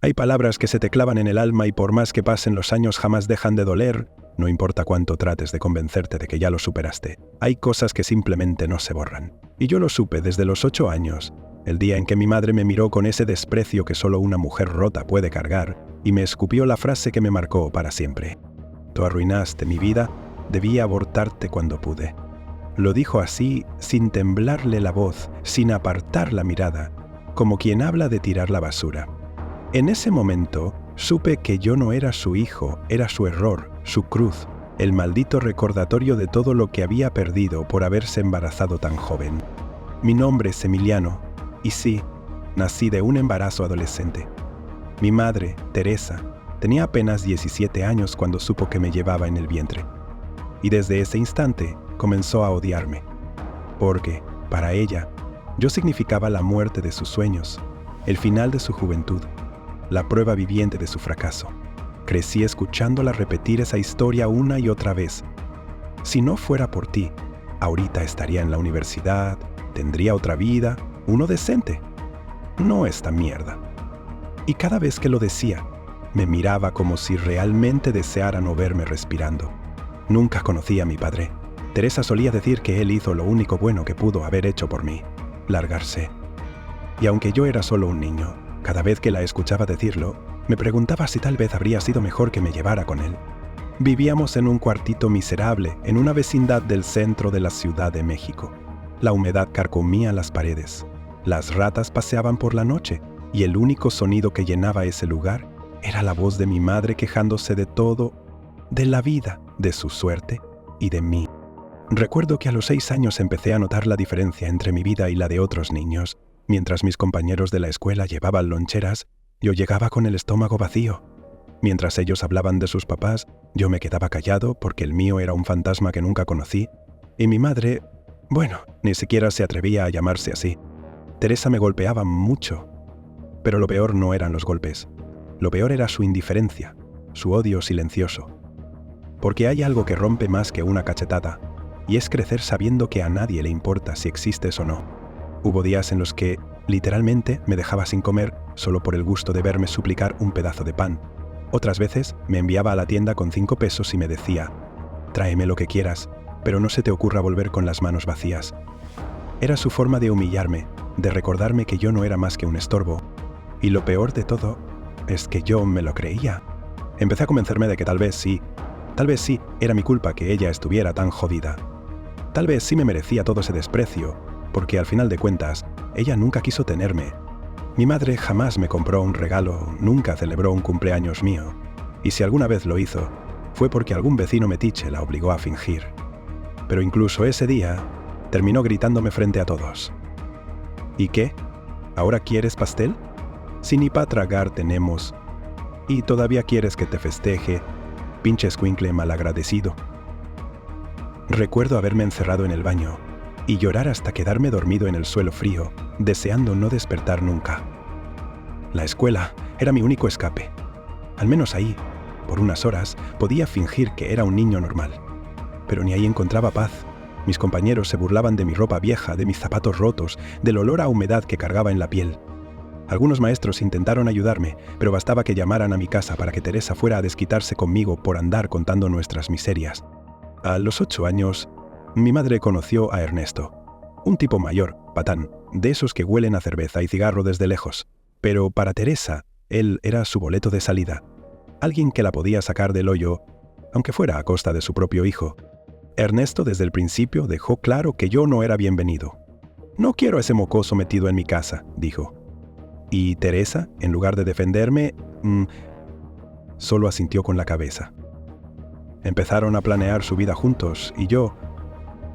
Hay palabras que se te clavan en el alma y por más que pasen los años jamás dejan de doler, no importa cuánto trates de convencerte de que ya lo superaste. Hay cosas que simplemente no se borran. Y yo lo supe desde los 8 años, el día en que mi madre me miró con ese desprecio que solo una mujer rota puede cargar y me escupió la frase que me marcó para siempre. Tú arruinaste mi vida, debí abortarte cuando pude. Lo dijo así, sin temblarle la voz, sin apartar la mirada, como quien habla de tirar la basura. En ese momento, supe que yo no era su hijo, era su error, su cruz, el maldito recordatorio de todo lo que había perdido por haberse embarazado tan joven. Mi nombre es Emiliano, y sí, nací de un embarazo adolescente. Mi madre, Teresa, tenía apenas 17 años cuando supo que me llevaba en el vientre. Y desde ese instante comenzó a odiarme, porque, para ella, yo significaba la muerte de sus sueños, el final de su juventud, la prueba viviente de su fracaso. Crecí escuchándola repetir esa historia una y otra vez. Si no fuera por ti, ahorita estaría en la universidad, tendría otra vida, uno decente. No esta mierda. Y cada vez que lo decía, me miraba como si realmente deseara no verme respirando. Nunca conocí a mi padre. Teresa solía decir que él hizo lo único bueno que pudo haber hecho por mí, largarse. Y aunque yo era solo un niño, cada vez que la escuchaba decirlo, me preguntaba si tal vez habría sido mejor que me llevara con él. Vivíamos en un cuartito miserable, en una vecindad del centro de la Ciudad de México. La humedad carcomía las paredes. Las ratas paseaban por la noche, y el único sonido que llenaba ese lugar era la voz de mi madre quejándose de todo, de la vida, de su suerte y de mí. Recuerdo que a los 6 años empecé a notar la diferencia entre mi vida y la de otros niños. Mientras mis compañeros de la escuela llevaban loncheras, yo llegaba con el estómago vacío. Mientras ellos hablaban de sus papás, yo me quedaba callado porque el mío era un fantasma que nunca conocí. Y mi madre, bueno, ni siquiera se atrevía a llamarse así. Teresa me golpeaba mucho. Pero lo peor no eran los golpes. Lo peor era su indiferencia, su odio silencioso. Porque hay algo que rompe más que una cachetada, y es crecer sabiendo que a nadie le importa si existes o no. Hubo días en los que, literalmente, me dejaba sin comer solo por el gusto de verme suplicar un pedazo de pan. Otras veces me enviaba a la tienda con 5 pesos y me decía, tráeme lo que quieras, pero no se te ocurra volver con las manos vacías. Era su forma de humillarme, de recordarme que yo no era más que un estorbo. Y lo peor de todo es que yo me lo creía. Empecé a convencerme de que tal vez sí, era mi culpa que ella estuviera tan jodida. Tal vez sí me merecía todo ese desprecio, porque al final de cuentas, ella nunca quiso tenerme. Mi madre jamás me compró un regalo, nunca celebró un cumpleaños mío. Y si alguna vez lo hizo, fue porque algún vecino metiche la obligó a fingir. Pero incluso ese día, terminó gritándome frente a todos. ¿Y qué? ¿Ahora quieres pastel? Si ni pa' tragar tenemos. ¿Y todavía quieres que te festeje? Pinche escuincle malagradecido. Recuerdo haberme encerrado en el baño y llorar hasta quedarme dormido en el suelo frío, deseando no despertar nunca. La escuela era mi único escape. Al menos ahí, por unas horas, podía fingir que era un niño normal. Pero ni ahí encontraba paz. Mis compañeros se burlaban de mi ropa vieja, de mis zapatos rotos, del olor a humedad que cargaba en la piel. Algunos maestros intentaron ayudarme, pero bastaba que llamaran a mi casa para que Teresa fuera a desquitarse conmigo por andar contando nuestras miserias. A los 8 años, mi madre conoció a Ernesto, un tipo mayor, patán, de esos que huelen a cerveza y cigarro desde lejos. Pero para Teresa, él era su boleto de salida, alguien que la podía sacar del hoyo, aunque fuera a costa de su propio hijo. Ernesto desde el principio dejó claro que yo no era bienvenido. «No quiero a ese mocoso metido en mi casa», dijo. Y Teresa, en lugar de defenderme, solo asintió con la cabeza. Empezaron a planear su vida juntos y yo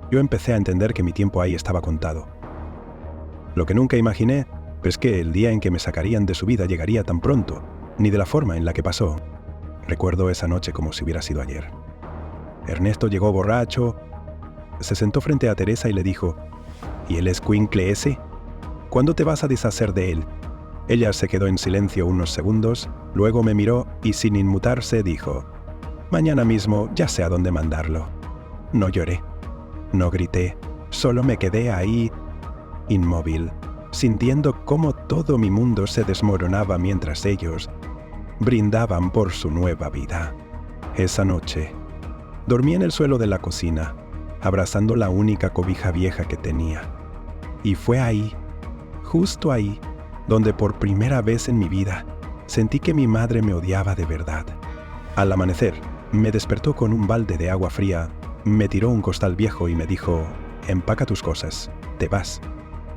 empecé a entender que mi tiempo ahí estaba contado. Lo que nunca imaginé es que el día en que me sacarían de su vida llegaría tan pronto, ni de la forma en la que pasó. Recuerdo esa noche como si hubiera sido ayer. Ernesto llegó borracho, se sentó frente a Teresa y le dijo, «¿Y el escuincle ese? ¿Cuándo te vas a deshacer de él?» Ella se quedó en silencio unos segundos, luego me miró y sin inmutarse dijo, «Mañana mismo ya sé a dónde mandarlo». No lloré, no grité, solo me quedé ahí, inmóvil, sintiendo cómo todo mi mundo se desmoronaba mientras ellos, brindaban por su nueva vida. Esa noche, dormí en el suelo de la cocina, abrazando la única cobija vieja que tenía. Y fue ahí, justo ahí, donde por primera vez en mi vida sentí que mi madre me odiaba de verdad. Al amanecer, me despertó con un balde de agua fría, me tiró un costal viejo y me dijo: «Empaca tus cosas, te vas».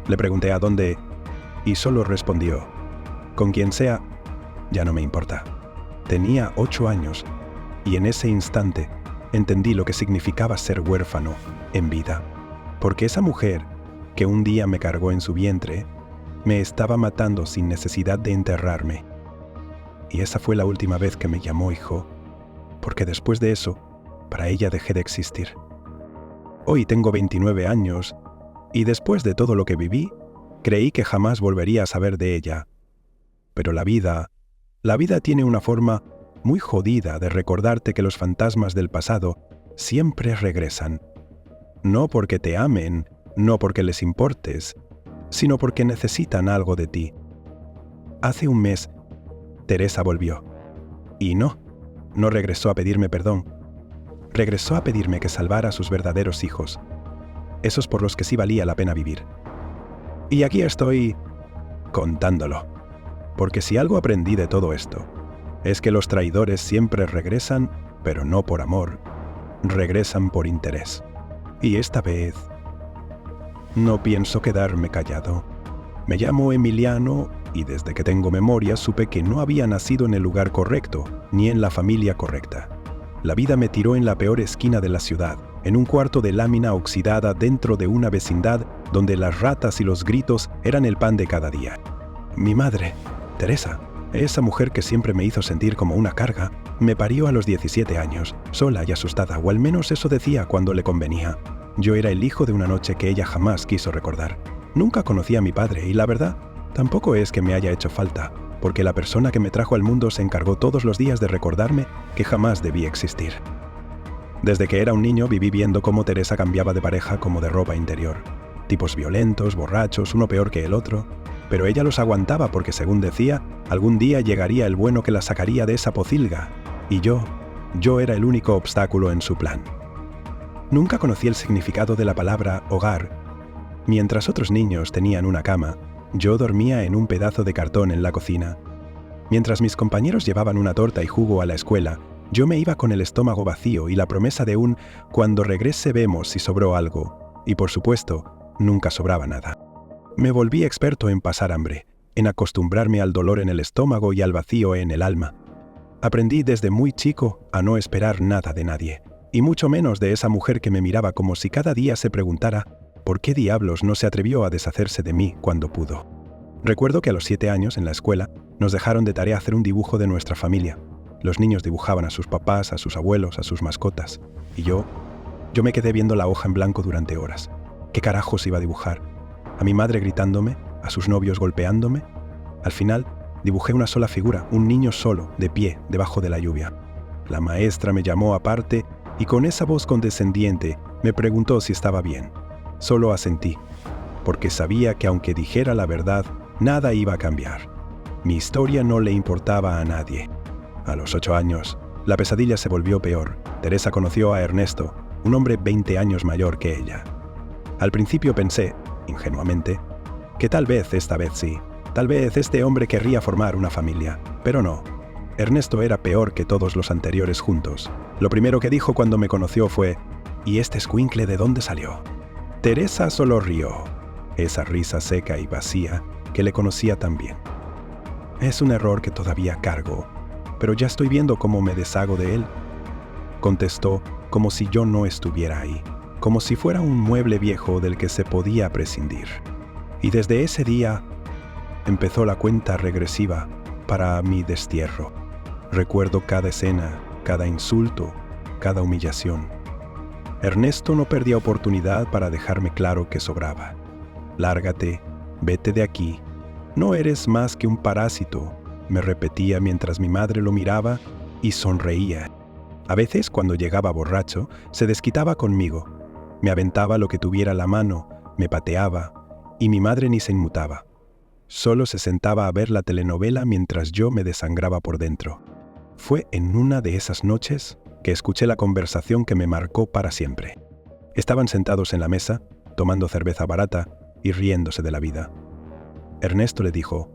Le pregunté a dónde y solo respondió: «Con quien sea, ya no me importa». Tenía 8 años y en ese instante entendí lo que significaba ser huérfano en vida, porque esa mujer que un día me cargó en su vientre me estaba matando sin necesidad de enterrarme. Y esa fue la última vez que me llamó hijo, porque después de eso, para ella dejé de existir. Hoy tengo 29 años y después de todo lo que viví, creí que jamás volvería a saber de ella. Pero la vida tiene una forma muy jodida de recordarte que los fantasmas del pasado siempre regresan. No porque te amen, no porque les importes, sino porque necesitan algo de ti. Hace un mes, Teresa volvió. Y no regresó a pedirme perdón. Regresó a pedirme que salvara a sus verdaderos hijos, esos por los que sí valía la pena vivir. Y aquí estoy contándolo, porque si algo aprendí de todo esto, es que los traidores siempre regresan, pero no por amor, regresan por interés. Y esta vez no pienso quedarme callado. Me llamo Emiliano y desde que tengo memoria supe que no había nacido en el lugar correcto, ni en la familia correcta. La vida me tiró en la peor esquina de la ciudad, en un cuarto de lámina oxidada dentro de una vecindad donde las ratas y los gritos eran el pan de cada día. Mi madre, Teresa, esa mujer que siempre me hizo sentir como una carga, me parió a los 17 años, sola y asustada, o al menos eso decía cuando le convenía. Yo era el hijo de una noche que ella jamás quiso recordar. Nunca conocí a mi padre y la verdad, tampoco es que me haya hecho falta, porque la persona que me trajo al mundo se encargó todos los días de recordarme que jamás debí existir. Desde que era un niño viví viendo cómo Teresa cambiaba de pareja como de ropa interior. Tipos violentos, borrachos, uno peor que el otro, pero ella los aguantaba porque, según decía, algún día llegaría el bueno que la sacaría de esa pocilga, y yo era el único obstáculo en su plan. Nunca conocí el significado de la palabra hogar. Mientras otros niños tenían una cama, yo dormía en un pedazo de cartón en la cocina. Mientras mis compañeros llevaban una torta y jugo a la escuela, yo me iba con el estómago vacío y la promesa de un «cuando regrese vemos si sobró algo», y por supuesto, nunca sobraba nada. Me volví experto en pasar hambre, en acostumbrarme al dolor en el estómago y al vacío en el alma. Aprendí desde muy chico a no esperar nada de nadie, y mucho menos de esa mujer que me miraba como si cada día se preguntara ¿por qué diablos no se atrevió a deshacerse de mí cuando pudo? Recuerdo que a los 7 años, en la escuela, nos dejaron de tarea hacer un dibujo de nuestra familia. Los niños dibujaban a sus papás, a sus abuelos, a sus mascotas. Y yo me quedé viendo la hoja en blanco durante horas. ¿Qué carajos iba a dibujar? ¿A mi madre gritándome? ¿A sus novios golpeándome? Al final, dibujé una sola figura, un niño solo, de pie, debajo de la lluvia. La maestra me llamó aparte y con esa voz condescendiente me preguntó si estaba bien. Solo asentí, porque sabía que aunque dijera la verdad, nada iba a cambiar. Mi historia no le importaba a nadie. A los 8 años, la pesadilla se volvió peor. Teresa conoció a Ernesto, un hombre 20 años mayor que ella. Al principio pensé, ingenuamente, que tal vez esta vez sí. Tal vez este hombre querría formar una familia, pero no. Ernesto era peor que todos los anteriores juntos. Lo primero que dijo cuando me conoció fue: ¿y este escuincle de dónde salió? Teresa solo rió, esa risa seca y vacía que le conocía tan bien. Es un error que todavía cargo, pero ya estoy viendo cómo me deshago de él. Contestó como si yo no estuviera ahí, como si fuera un mueble viejo del que se podía prescindir. Y desde ese día empezó la cuenta regresiva para mi destierro. Recuerdo cada escena, cada insulto, cada humillación. Ernesto no perdía oportunidad para dejarme claro que sobraba. Lárgate, vete de aquí. No eres más que un parásito, me repetía mientras mi madre lo miraba y sonreía. A veces, cuando llegaba borracho, se desquitaba conmigo. Me aventaba lo que tuviera a la mano, me pateaba, y mi madre ni se inmutaba. Solo se sentaba a ver la telenovela mientras yo me desangraba por dentro. Fue en una de esas noches que escuché la conversación que me marcó para siempre. Estaban sentados en la mesa, tomando cerveza barata y riéndose de la vida. Ernesto le dijo: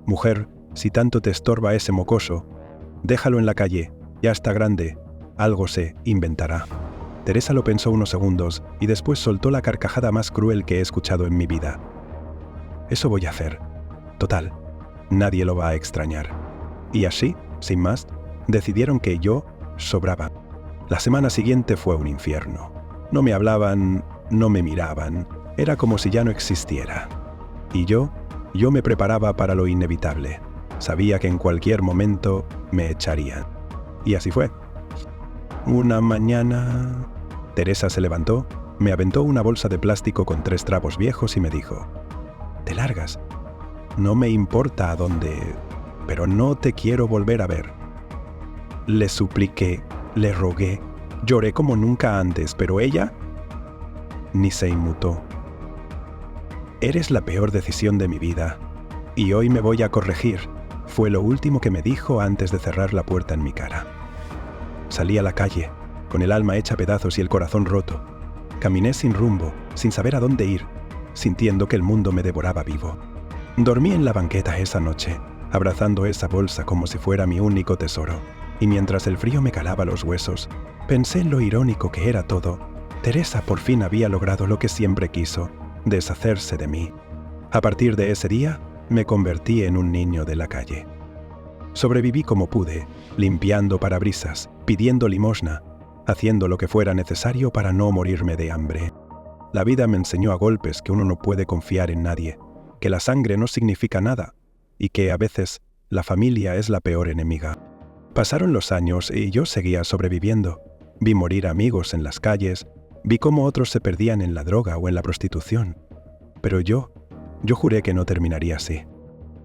«Mujer, si tanto te estorba ese mocoso, déjalo en la calle, ya está grande, algo se inventará». Teresa lo pensó unos segundos y después soltó la carcajada más cruel que he escuchado en mi vida. «Eso voy a hacer. Total, nadie lo va a extrañar». Y así, sin más, decidieron que yo sobraba. La semana siguiente fue un infierno. No me hablaban, no me miraban, era como si ya no existiera. Y yo me preparaba para lo inevitable. Sabía que en cualquier momento me echarían. Y así fue. Una mañana, Teresa se levantó, me aventó una bolsa de plástico con 3 trapos viejos y me dijo: «Te largas. No me importa a dónde, pero no te quiero volver a ver». Le supliqué, le rogué, lloré como nunca antes, pero ella ni se inmutó. «Eres la peor decisión de mi vida, y hoy me voy a corregir», fue lo último que me dijo antes de cerrar la puerta en mi cara. Salí a la calle, con el alma hecha pedazos y el corazón roto. Caminé sin rumbo, sin saber a dónde ir, sintiendo que el mundo me devoraba vivo. Dormí en la banqueta esa noche, abrazando esa bolsa como si fuera mi único tesoro, y mientras el frío me calaba los huesos, pensé en lo irónico que era todo. Teresa por fin había logrado lo que siempre quiso: deshacerse de mí. A partir de ese día, me convertí en un niño de la calle. Sobreviví como pude, limpiando parabrisas, pidiendo limosna, haciendo lo que fuera necesario para no morirme de hambre. La vida me enseñó a golpes que uno no puede confiar en nadie, que la sangre no significa nada y que a veces la familia es la peor enemiga. Pasaron los años y yo seguía sobreviviendo. Vi morir amigos en las calles, vi cómo otros se perdían en la droga o en la prostitución. Pero yo juré que no terminaría así.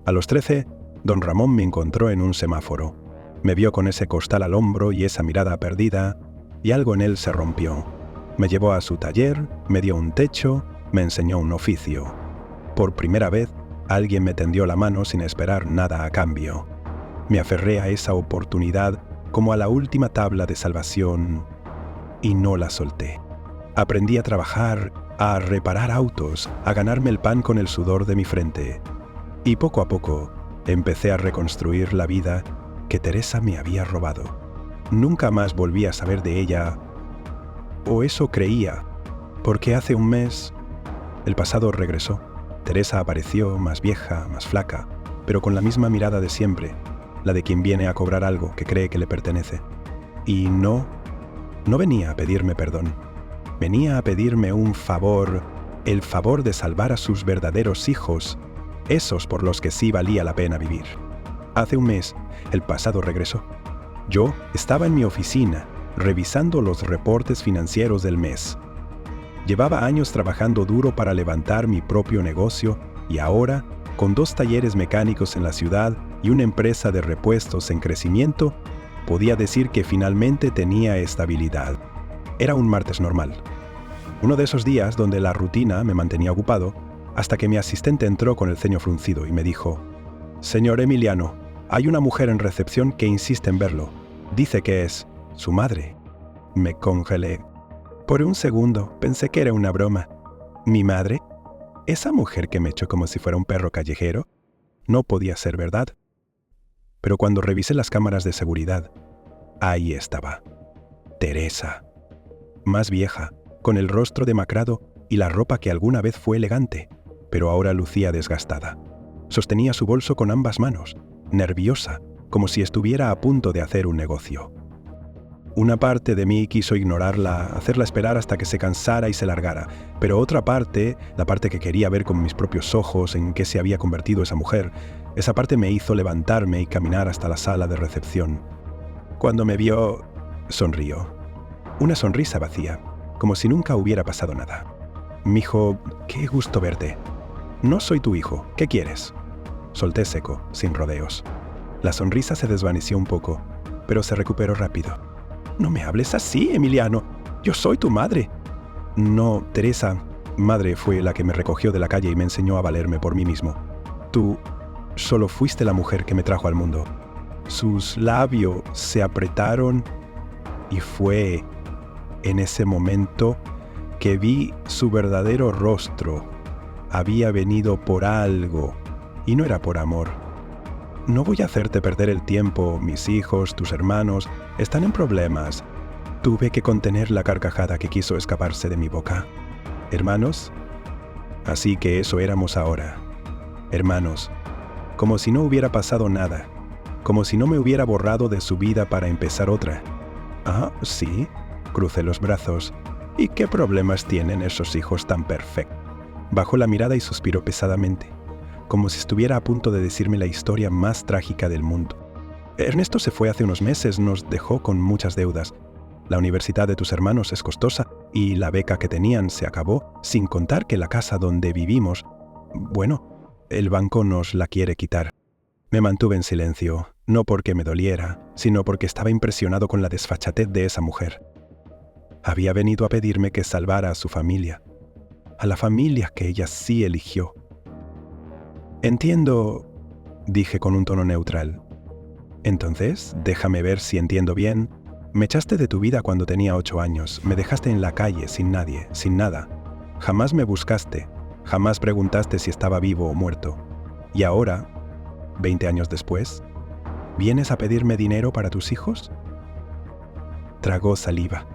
A los 13, don Ramón me encontró en un semáforo. Me vio con ese costal al hombro y esa mirada perdida, y algo en él se rompió. Me llevó a su taller, me dio un techo, me enseñó un oficio. Por primera vez, alguien me tendió la mano sin esperar nada a cambio. Me aferré a esa oportunidad como a la última tabla de salvación y no la solté. Aprendí a trabajar, a reparar autos, a ganarme el pan con el sudor de mi frente. Y poco a poco empecé a reconstruir la vida que Teresa me había robado. Nunca más volví a saber de ella, o eso creía, porque hace un mes el pasado regresó. Teresa apareció más vieja, más flaca, pero con la misma mirada de siempre, la de quien viene a cobrar algo que cree que le pertenece. Y no venía a pedirme perdón. Venía a pedirme un favor, el favor de salvar a sus verdaderos hijos, esos por los que sí valía la pena vivir. Hace un mes, el pasado regresó. Yo estaba en mi oficina, revisando los reportes financieros del mes. Llevaba años trabajando duro para levantar mi propio negocio y ahora, con 2 talleres mecánicos en la ciudad y una empresa de repuestos en crecimiento, podía decir que finalmente tenía estabilidad. Era un martes normal. Uno de esos días donde la rutina me mantenía ocupado, hasta que mi asistente entró con el ceño fruncido y me dijo: «Señor Emiliano, hay una mujer en recepción que insiste en verlo. Dice que es su madre». Me congelé. Por un segundo pensé que era una broma. ¿Mi madre? ¿Esa mujer que me echó como si fuera un perro callejero? No podía ser verdad. Pero cuando revisé las cámaras de seguridad, ahí estaba. Teresa. Más vieja, con el rostro demacrado y la ropa que alguna vez fue elegante, pero ahora lucía desgastada. Sostenía su bolso con ambas manos, nerviosa, como si estuviera a punto de hacer un negocio. Una parte de mí quiso ignorarla, hacerla esperar hasta que se cansara y se largara, pero otra parte, la parte que quería ver con mis propios ojos en qué se había convertido esa mujer, esa parte me hizo levantarme y caminar hasta la sala de recepción. Cuando me vio, sonrió. Una sonrisa vacía, como si nunca hubiera pasado nada. «Mijo, qué gusto verte. No soy tu hijo, ¿qué quieres?». Solté seco, sin rodeos. La sonrisa se desvaneció un poco, pero se recuperó rápido. «No me hables así, Emiliano. Yo soy tu madre». «No, Teresa, madre fue la que me recogió de la calle y me enseñó a valerme por mí mismo. Tú solo fuiste la mujer que me trajo al mundo. Sus labios se apretaron y fue en ese momento que vi su verdadero rostro. Había venido por algo y no era por amor. No voy a hacerte perder el tiempo. Mis hijos, tus hermanos, están en problemas. Tuve que contener la carcajada que quiso escaparse de mi boca. ¿Hermanos? Así que eso éramos ahora. Hermanos, como si no hubiera pasado nada, como si no me hubiera borrado de su vida para empezar otra. Ah, sí, crucé los brazos. ¿Y qué problemas tienen esos hijos tan perfectos? Bajó la mirada y suspiró pesadamente, como si estuviera a punto de decirme la historia más trágica del mundo. Ernesto se fue hace unos meses, nos dejó con muchas deudas. La universidad de tus hermanos es costosa y la beca que tenían se acabó, sin contar que la casa donde vivimos, bueno, el banco nos la quiere quitar. Me mantuve en silencio, no porque me doliera, sino porque estaba impresionado con la desfachatez de esa mujer. Había venido a pedirme que salvara a su familia, a la familia que ella sí eligió. Entiendo, dije con un tono neutral. Entonces, déjame ver si entiendo bien. Me echaste de tu vida cuando tenía 8 años, me dejaste en la calle, sin nadie, sin nada. Jamás me buscaste, jamás preguntaste si estaba vivo o muerto. Y ahora, 20 años después, ¿vienes a pedirme dinero para tus hijos? Tragó saliva.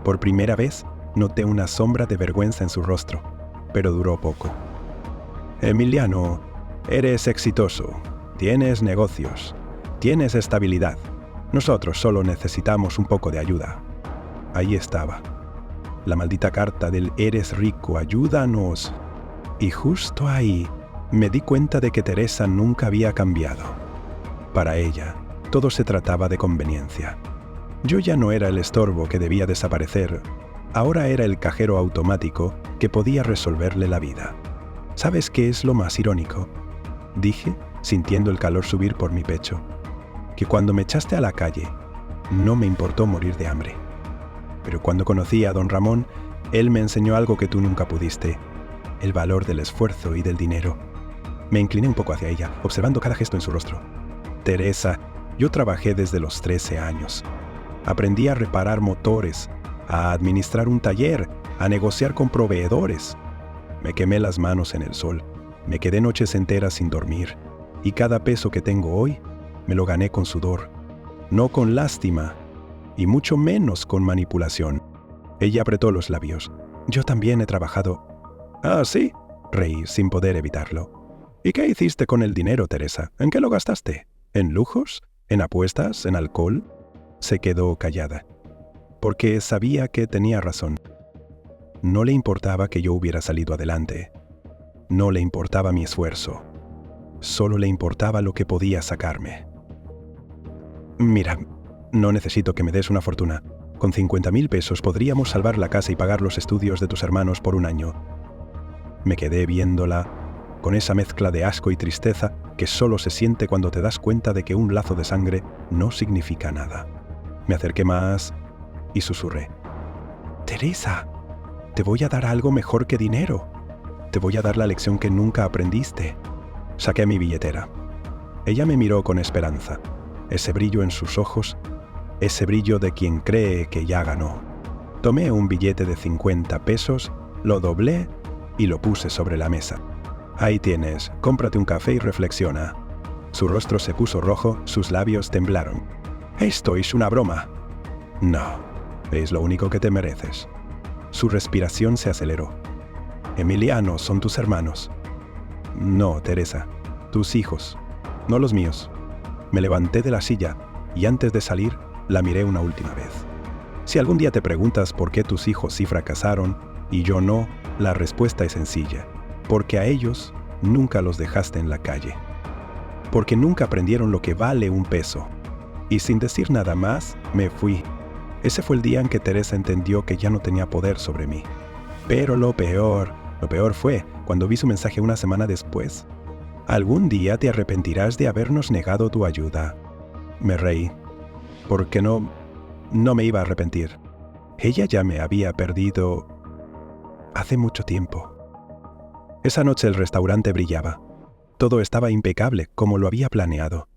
Por primera vez, noté una sombra de vergüenza en su rostro, pero duró poco. Emiliano, eres exitoso, tienes negocios, tienes estabilidad. Nosotros solo necesitamos un poco de ayuda. Ahí estaba. La maldita carta del eres rico, ayúdanos. Y justo ahí me di cuenta de que Teresa nunca había cambiado. Para ella, todo se trataba de conveniencia. Yo ya no era el estorbo que debía desaparecer. Ahora era el cajero automático que podía resolverle la vida. ¿Sabes qué es lo más irónico? Dije, sintiendo el calor subir por mi pecho. Que cuando me echaste a la calle, no me importó morir de hambre. Pero cuando conocí a don Ramón, él me enseñó algo que tú nunca pudiste, el valor del esfuerzo y del dinero. Me incliné un poco hacia ella, observando cada gesto en su rostro. Teresa, yo trabajé desde los 13 años. Aprendí a reparar motores, a administrar un taller, a negociar con proveedores. Me quemé las manos en el sol, me quedé noches enteras sin dormir, y cada peso que tengo hoy me lo gané con sudor, no con lástima, y mucho menos con manipulación. Ella apretó los labios. Yo también he trabajado. ¿Ah, sí? Reí sin poder evitarlo. ¿Y qué hiciste con el dinero, Teresa? ¿En qué lo gastaste? ¿En lujos? ¿En apuestas? ¿En alcohol? Se quedó callada, porque sabía que tenía razón. No le importaba que yo hubiera salido adelante. No le importaba mi esfuerzo. Solo le importaba lo que podía sacarme. Mira, no necesito que me des una fortuna. Con 50.000 pesos podríamos salvar la casa y pagar los estudios de tus hermanos por un año. Me quedé viéndola, con esa mezcla de asco y tristeza que solo se siente cuando te das cuenta de que un lazo de sangre no significa nada. Me acerqué más y susurré. Teresa, te voy a dar algo mejor que dinero. Te voy a dar la lección que nunca aprendiste. Saqué mi billetera. Ella me miró con esperanza. Ese brillo en sus ojos, ese brillo de quien cree que ya ganó. Tomé un billete de 50 pesos, lo doblé y lo puse sobre la mesa. Ahí tienes, cómprate un café y reflexiona. Su rostro se puso rojo, sus labios temblaron. ¿Esto es una broma? No, es lo único que te mereces. Su respiración se aceleró. Emiliano, son tus hermanos. No, Teresa, tus hijos, no los míos. Me levanté de la silla y antes de salir, la miré una última vez. Si algún día te preguntas por qué tus hijos sí fracasaron y yo no, la respuesta es sencilla. Porque a ellos nunca los dejaste en la calle. Porque nunca aprendieron lo que vale un peso. Y sin decir nada más, me fui. Ese fue el día en que Teresa entendió que ya no tenía poder sobre mí. Pero lo peor fue cuando vi su mensaje una semana después. Algún día te arrepentirás de habernos negado tu ayuda. Me reí, porque no me iba a arrepentir. Ella ya me había perdido hace mucho tiempo. Esa noche el restaurante brillaba. Todo estaba impecable, como lo había planeado.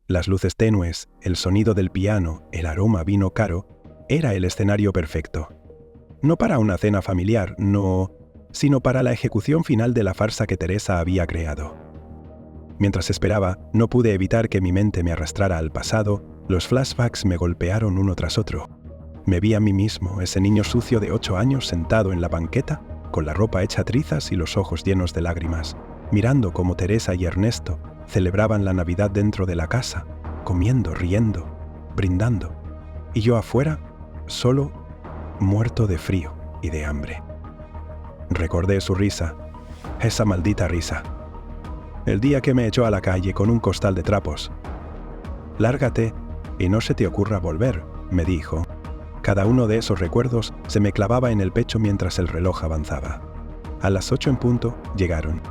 Las luces tenues, el sonido del piano, el aroma a vino caro, era el escenario perfecto. No para una cena familiar, no, sino para la ejecución final de la farsa que Teresa había creado. Mientras esperaba, no pude evitar que mi mente me arrastrara al pasado. Los flashbacks me golpearon uno tras otro. Me vi a mí mismo, ese niño sucio de 8 años sentado en la banqueta, con la ropa hecha trizas y los ojos llenos de lágrimas, mirando cómo Teresa y Ernesto celebraban la Navidad dentro de la casa, comiendo, riendo, brindando. Y yo afuera, solo, muerto de frío y de hambre. Recordé su risa, esa maldita risa. El día que me echó a la calle con un costal de trapos. «Lárgate y no se te ocurra volver», me dijo. Cada uno de esos recuerdos se me clavaba en el pecho mientras el reloj avanzaba. A las 8 en punto llegaron.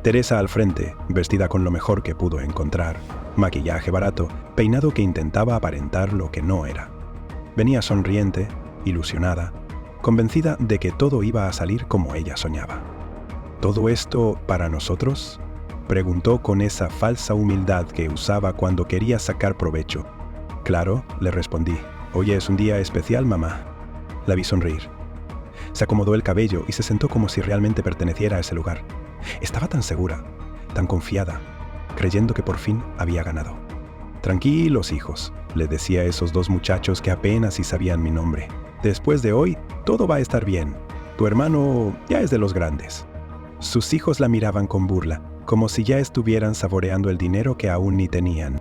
Teresa al frente, vestida con lo mejor que pudo encontrar, maquillaje barato, peinado que intentaba aparentar lo que no era. Venía sonriente, ilusionada, convencida de que todo iba a salir como ella soñaba. ¿Todo esto para nosotros?, preguntó con esa falsa humildad que usaba cuando quería sacar provecho. «Claro», le respondí. «Hoy es un día especial, mamá». La vi sonreír. Se acomodó el cabello y se sentó como si realmente perteneciera a ese lugar. Estaba tan segura, tan confiada, creyendo que por fin había ganado. «Tranquilos, hijos», le decía a esos 2 muchachos que apenas si sabían mi nombre. «Después de hoy, todo va a estar bien. Tu hermano ya es de los grandes». Sus hijos la miraban con burla, como si ya estuvieran saboreando el dinero que aún ni tenían.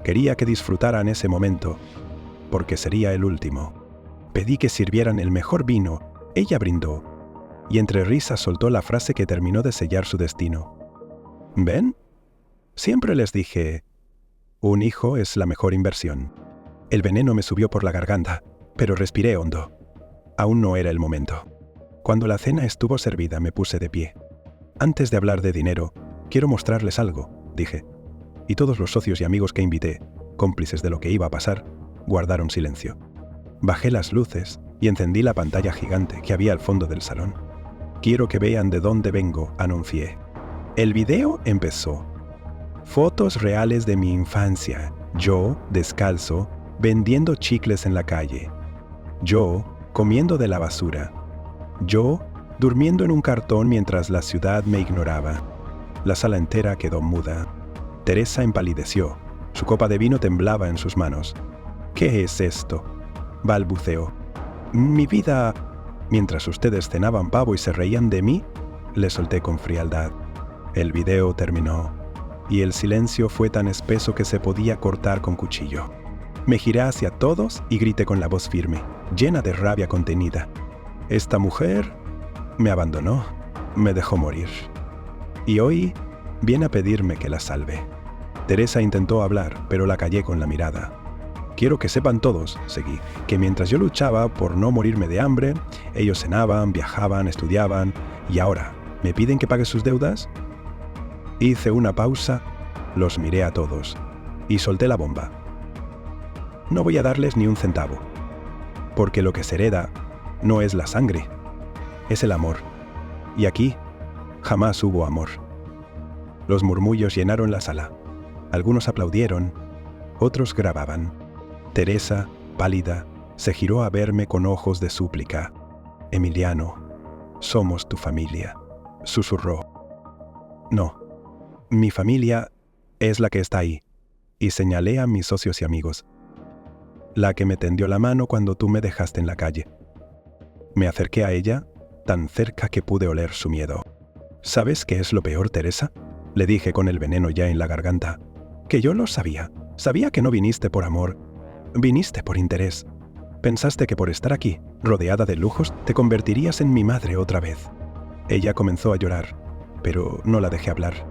Quería que disfrutaran ese momento, porque sería el último. Pedí que sirvieran el mejor vino. Ella brindó, y entre risas soltó la frase que terminó de sellar su destino. «¿Ven? Siempre les dije, un hijo es la mejor inversión». El veneno me subió por la garganta, pero respiré hondo. Aún no era el momento. Cuando la cena estuvo servida, me puse de pie. «Antes de hablar de dinero, quiero mostrarles algo», dije. Y todos los socios y amigos que invité, cómplices de lo que iba a pasar, guardaron silencio. Bajé las luces y encendí la pantalla gigante que había al fondo del salón. «Quiero que vean de dónde vengo», anuncié. El video empezó. Fotos reales de mi infancia. Yo, descalzo, vendiendo chicles en la calle. Yo, comiendo de la basura. Yo, durmiendo en un cartón mientras la ciudad me ignoraba. La sala entera quedó muda. Teresa empalideció. Su copa de vino temblaba en sus manos. «¿Qué es esto?», balbuceó. «Mi vida...». Mientras ustedes cenaban pavo y se reían de mí, le solté con frialdad. El video terminó, y el silencio fue tan espeso que se podía cortar con cuchillo. Me giré hacia todos y grité con la voz firme, llena de rabia contenida. «Esta mujer me abandonó, me dejó morir. Y hoy viene a pedirme que la salve». Teresa intentó hablar, pero la callé con la mirada. «Quiero que sepan todos», seguí, «que mientras yo luchaba por no morirme de hambre, ellos cenaban, viajaban, estudiaban, y ahora, ¿me piden que pague sus deudas?». Hice una pausa, los miré a todos, y solté la bomba. «No voy a darles ni un centavo, porque lo que se hereda no es la sangre, es el amor. Y aquí jamás hubo amor». Los murmullos llenaron la sala. Algunos aplaudieron, otros grababan. Teresa, pálida, se giró a verme con ojos de súplica. «Emiliano, somos tu familia», susurró. «No, mi familia es la que está ahí», y señalé a mis socios y amigos. «La que me tendió la mano cuando tú me dejaste en la calle». Me acerqué a ella, tan cerca que pude oler su miedo. «¿Sabes qué es lo peor, Teresa?», le dije con el veneno ya en la garganta. «Que yo lo sabía. Sabía que no viniste por amor. Viniste por interés. Pensaste que por estar aquí, rodeada de lujos, te convertirías en mi madre otra vez». Ella comenzó a llorar, pero no la dejé hablar.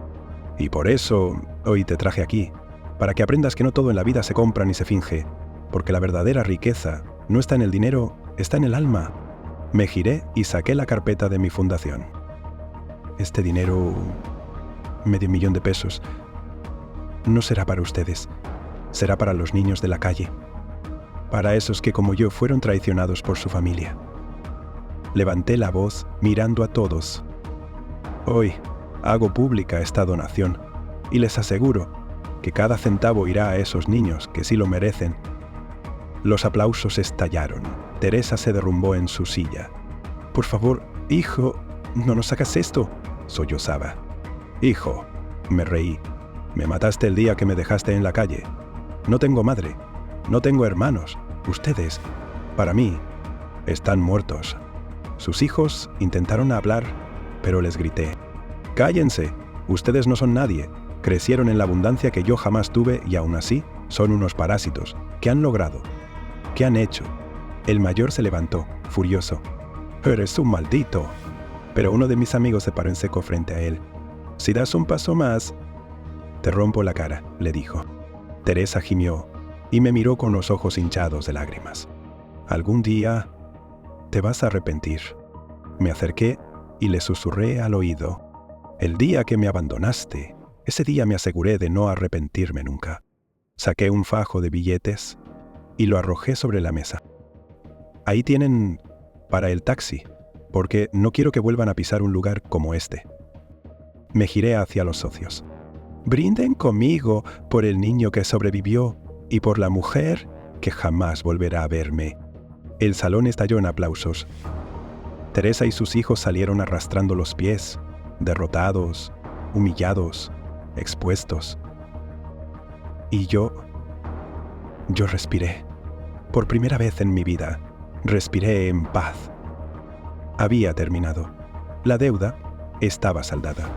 «Y por eso hoy te traje aquí, para que aprendas que no todo en la vida se compra ni se finge, porque la verdadera riqueza no está en el dinero, está en el alma». Me giré y saqué la carpeta de mi fundación. «Este dinero, $500,000, no será para ustedes, será para los niños de la calle, para esos que como yo fueron traicionados por su familia». Levanté la voz mirando a todos. «Hoy hago pública esta donación. Y les aseguro que cada centavo irá a esos niños que sí lo merecen. Los aplausos estallaron. Teresa se derrumbó en su silla. «Por favor, hijo, no nos hagas esto», sollozaba. «Hijo», me reí, «me mataste el día que me dejaste en la calle. No tengo madre, no tengo hermanos. Ustedes, para mí, están muertos». Sus hijos intentaron hablar, pero les grité: «Cállense, ustedes no son nadie. Crecieron en la abundancia que yo jamás tuve y aún así son unos parásitos. ¿Qué han logrado? ¿Qué han hecho?». El mayor se levantó, furioso. «Eres un maldito». Pero uno de mis amigos se paró en seco frente a él. «Si das un paso más, te rompo la cara», le dijo. Teresa gimió y me miró con los ojos hinchados de lágrimas. «Algún día te vas a arrepentir». Me acerqué y le susurré al oído: «El día que me abandonaste, ese día me aseguré de no arrepentirme nunca». Saqué un fajo de billetes y lo arrojé sobre la mesa. «Ahí tienen para el taxi, porque no quiero que vuelvan a pisar un lugar como este». Me giré hacia los socios. «Brinden conmigo por el niño que sobrevivió y por la mujer que jamás volverá a verme». El salón estalló en aplausos. Teresa y sus hijos salieron arrastrando los pies, derrotados, humillados, expuestos. Y yo respiré. Por primera vez en mi vida, respiré en paz. Había terminado. La deuda estaba saldada.